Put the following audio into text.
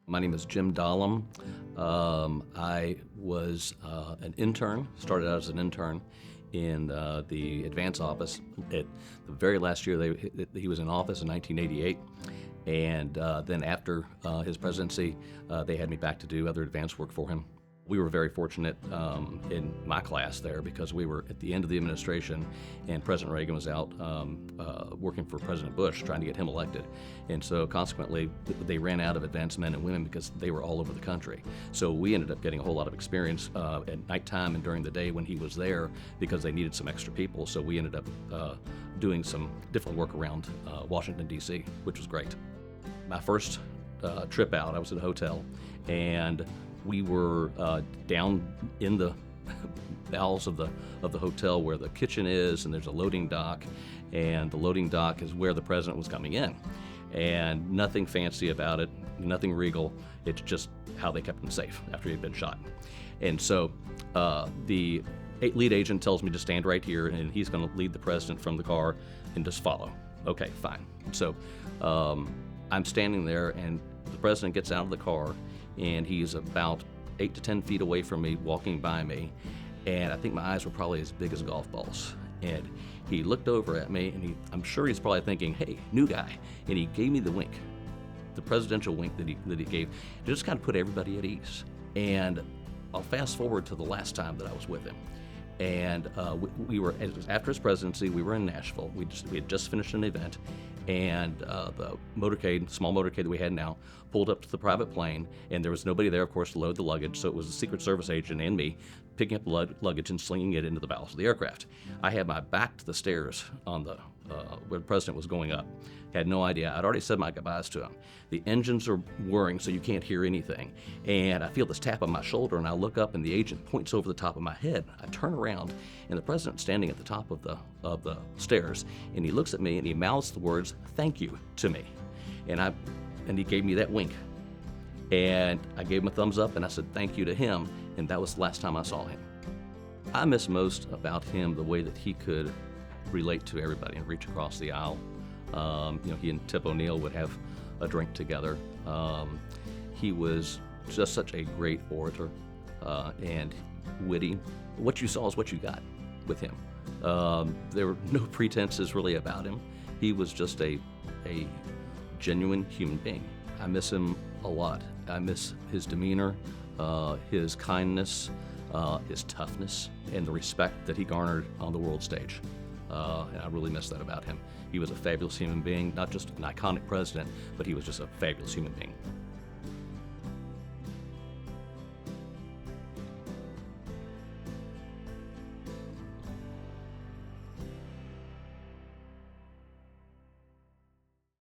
My name is Jim Dahlem. I was an intern, started out as an intern in the advance office. At the very last year he was in office in 1988. And then after his presidency, they had me back to do other advance work for him. We were very fortunate in my class there because we were at the end of the administration and President Reagan was out working for President Bush trying to get him elected. And so consequently, they ran out of advanced men and women because they were all over the country. So we ended up getting a whole lot of experience at nighttime and during the day when he was there because they needed some extra people. So we ended up doing some different work around Washington, D.C., which was great. My first trip out, I was at a hotel, and we were down in the bowels of the hotel where the kitchen is, and there's a loading dock, and the loading dock is where the president was coming in. And nothing fancy about it, nothing regal. It's just how they kept him safe after he had been shot. And so the lead agent tells me to stand right here, and he's going to lead the president from the car and just follow. Okay, fine. So I'm standing there, and the president gets out of the car, and he's about 8 to 10 feet away from me, walking by me, and I think my eyes were probably as big as golf balls. And he looked over at me, and I'm sure he's probably thinking, hey, new guy, and he gave me the wink, the presidential wink that he gave, to just kind of put everybody at ease. And I'll fast forward to the last time that I was with him. And we were, after his presidency, we were in Nashville. We had just finished an event, and the motorcade, small motorcade that we had now, pulled up to the private plane, and there was nobody there, of course, to load the luggage, so it was the Secret Service agent and me picking up the luggage and slinging it into the bowels of the aircraft. I had my back to the stairs on the where the president was going up. Had no idea. I'd already said my goodbyes to him. The engines are whirring, so you can't hear anything. And I feel this tap on my shoulder, and I look up, and the agent points over the top of my head. I turn around, and the president's standing at the top of the stairs, and he looks at me, and he mouths the words, "Thank you," to me. And he gave me that wink. And I gave him a thumbs up, and I said thank you to him, and that was the last time I saw him. I miss most about him the way that he could relate to everybody and reach across the aisle. He and Tip O'Neill would have a drink together. He was just such a great orator and witty. What you saw is what you got with him. There were no pretenses really about him. He was just a genuine human being. I miss him a lot. I miss his demeanor, his kindness, his toughness, and the respect that he garnered on the world stage. And I really miss that about him. He was a fabulous human being, not just an iconic president, but he was just a fabulous human being.